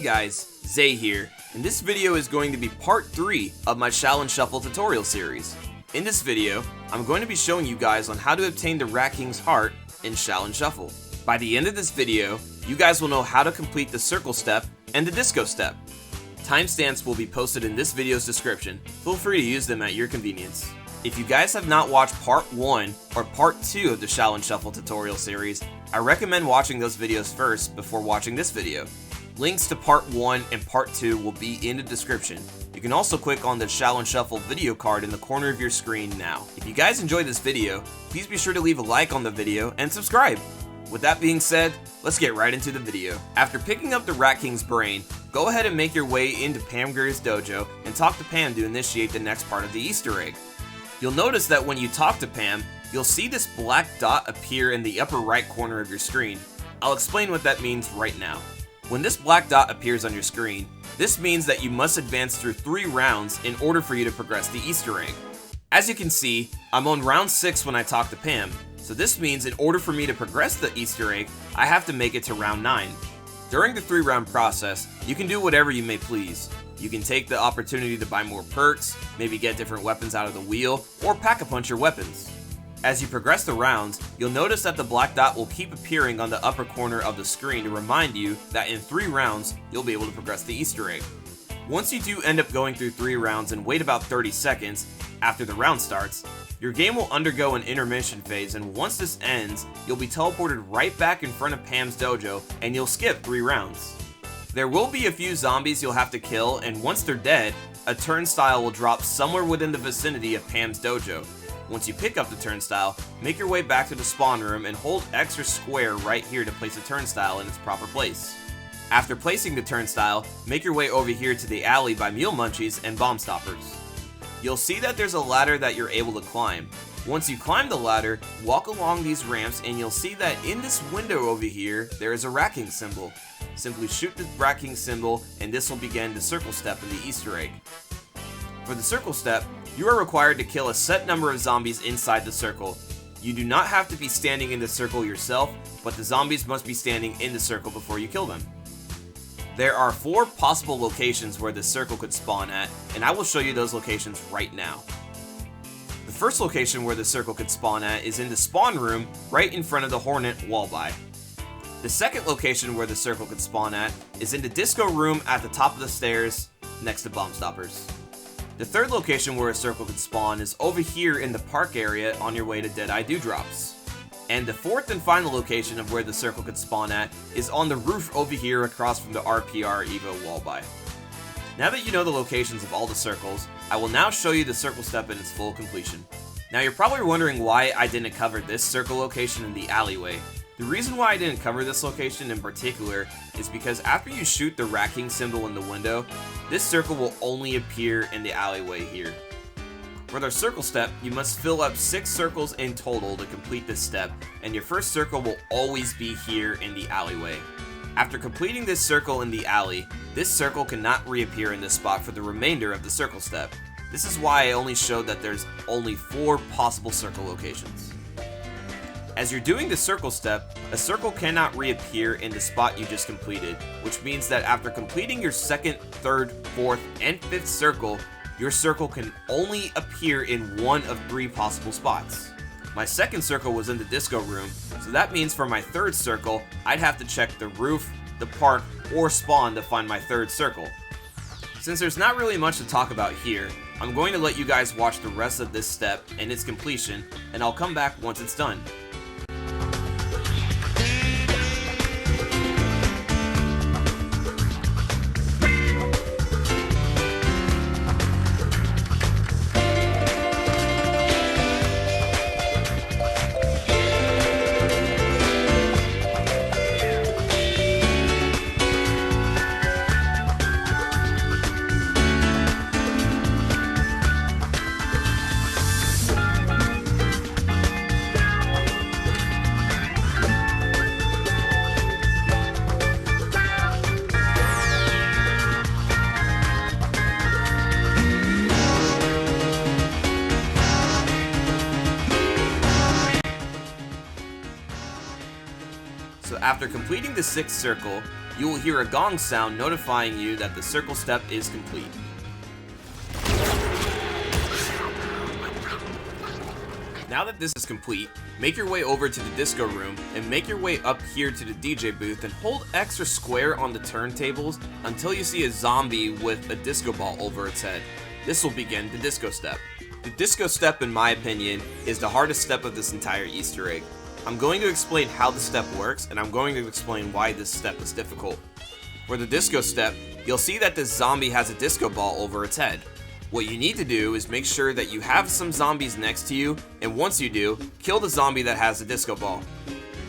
guys, Zay here, and this video is going to be part 3 of my Shaolin Shuffle tutorial series. In this video, I'm going to be showing you guys on how to obtain the Rat King's heart in Shaolin Shuffle. By the end of this video, you guys will know how to complete the circle step and the disco step. Timestamps will be posted in this video's description. Feel free to use them at your convenience. If you guys have not watched part 1 or part 2 of the Shaolin Shuffle tutorial series, I recommend watching those videos first before watching this video. Links to part 1 and part 2 will be in the description. You can also click on the Shaolin Shuffle video card in the corner of your screen now. If you guys enjoyed this video, please be sure to leave a like on the video and subscribe. With that being said, let's get right into the video. After picking up the Rat King's brain, go ahead and make your way into Pam Grier's dojo and talk to Pam to initiate the next part of the Easter egg. You'll notice that when you talk to Pam, you'll see this black dot appear in the upper right corner of your screen. I'll explain what that means right now. When this black dot appears on your screen, this means that you must advance through 3 rounds in order for you to progress the Easter egg. As you can see, I'm on round 6 when I talk to Pam, so this means in order for me to progress the Easter egg, I have to make it to round 9. During the 3-round process, you can do whatever you may please. You can take the opportunity to buy more perks, maybe get different weapons out of the wheel, or pack-a-punch your weapons. As you progress the rounds, you'll notice that the black dot will keep appearing on the upper corner of the screen to remind you that in 3 rounds, you'll be able to progress the Easter egg. Once you do end up going through 3 rounds and wait about 30 seconds after the round starts, your game will undergo an intermission phase, and once this ends, you'll be teleported right back in front of Pam's dojo and you'll skip 3 rounds. There will be a few zombies you'll have to kill, and once they're dead, a turnstile will drop somewhere within the vicinity of Pam's dojo. Once you pick up the turnstile, make your way back to the spawn room and hold extra square right here to place the turnstile in its proper place. After placing the turnstile, make your way over here to the alley by Mule Munchies and Bomb Stoppers. You'll see that there's a ladder that you're able to climb. Once you climb the ladder, walk along these ramps and you'll see that in this window over here, there is a Rat King symbol. Simply shoot the Rat King symbol and this will begin the circle step in the Easter egg. For the circle step, you are required to kill a set number of zombies inside the circle. You do not have to be standing in the circle yourself, but the zombies must be standing in the circle before you kill them. There are 4 possible locations where the circle could spawn at, and I will show you those locations right now. The first location where the circle could spawn at is in the spawn room right in front of the Hornet Wallby. The second location where the circle could spawn at is in the disco room at the top of the stairs next to Bomb Stoppers. The third location where a circle could spawn is over here in the park area on your way to Deadeye Dewdrops. And the fourth and final location of where the circle could spawn at is on the roof over here across from the RPR Evo Wallby. Now that you know the locations of all the circles, I will now show you the circle step in its full completion. Now you're probably wondering why I didn't cover this circle location in the alleyway. The reason why I didn't cover this location in particular is because after you shoot the Rat King symbol in the window, this circle will only appear in the alleyway here. For the circle step, you must fill up 6 circles in total to complete this step, and your first circle will always be here in the alleyway. After completing this circle in the alley, this circle cannot reappear in this spot for the remainder of the circle step. This is why I only showed that there's only 4 possible circle locations. As you're doing the circle step, a circle cannot reappear in the spot you just completed, which means that after completing your 2nd, 3rd, 4th, and 5th circle, your circle can only appear in one of 3 possible spots. My 2nd circle was in the disco room, so that means for my 3rd circle, I'd have to check the roof, the park, or spawn to find my 3rd circle. Since there's not really much to talk about here, I'm going to let you guys watch the rest of this step and its completion, and I'll come back once it's done. So after completing the 6th circle, you will hear a gong sound notifying you that the circle step is complete. Now that this is complete, make your way over to the disco room and make your way up here to the DJ booth and hold extra square on the turntables until you see a zombie with a disco ball over its head. This will begin the disco step. The disco step, in my opinion, is the hardest step of this entire Easter egg. I'm going to explain how the step works, and I'm going to explain why this step is difficult. For the disco step, you'll see that this zombie has a disco ball over its head. What you need to do is make sure that you have some zombies next to you, and once you do, kill the zombie that has the disco ball.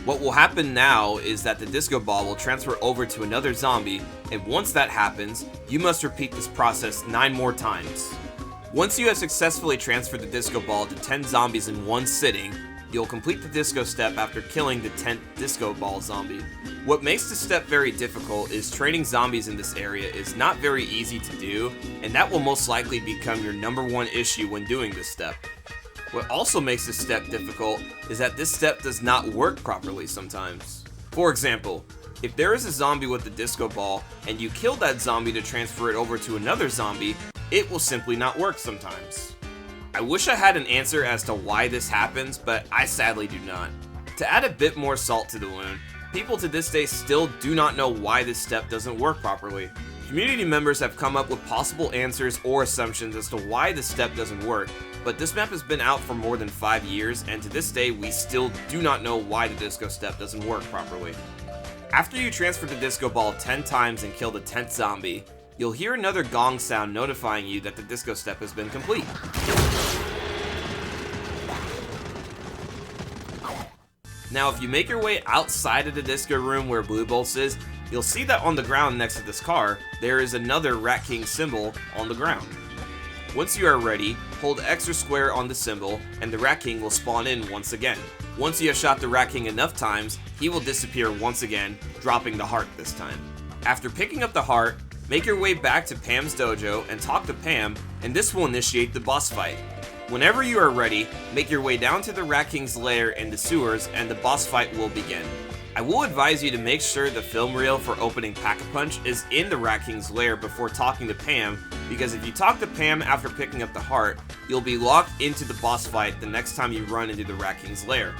What will happen now is that the disco ball will transfer over to another zombie, and once that happens, you must repeat this process 9 more times. Once you have successfully transferred the disco ball to 10 zombies in one sitting, you'll complete the disco step after killing the 10th disco ball zombie. What makes this step very difficult is training zombies in this area is not very easy to do, and that will most likely become your #1 issue when doing this step. What also makes this step difficult is that this step does not work properly sometimes. For example, if there is a zombie with the disco ball and you kill that zombie to transfer it over to another zombie, it will simply not work sometimes. I wish I had an answer as to why this happens, but I sadly do not. To add a bit more salt to the wound, people to this day still do not know why this step doesn't work properly. Community members have come up with possible answers or assumptions as to why this step doesn't work, but this map has been out for more than 5 years, and to this day we still do not know why the disco step doesn't work properly. After you transfer the disco ball 10 times and kill the 10th zombie, you'll hear another gong sound notifying you that the disco step has been complete. Now, if you make your way outside of the disco room where Blue Bolts is, you'll see that on the ground next to this car, there is another Rat King symbol on the ground. Once you are ready, hold extra square on the symbol, and the Rat King will spawn in once again. Once you have shot the Rat King enough times, he will disappear once again, dropping the heart this time. After picking up the heart, make your way back to Pam's dojo and talk to Pam, and this will initiate the boss fight. Whenever you are ready, make your way down to the Rat King's lair in the sewers and the boss fight will begin. I will advise you to make sure the film reel for opening Pack-a-Punch is in the Rat King's lair before talking to Pam, because if you talk to Pam after picking up the heart, you'll be locked into the boss fight the next time you run into the Rat King's lair.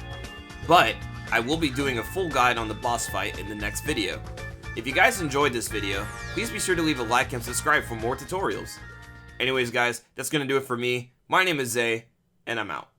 But I will be doing a full guide on the boss fight in the next video. If you guys enjoyed this video, please be sure to leave a like and subscribe for more tutorials. Anyways guys, that's gonna do it for me. My name is Zay, and I'm out.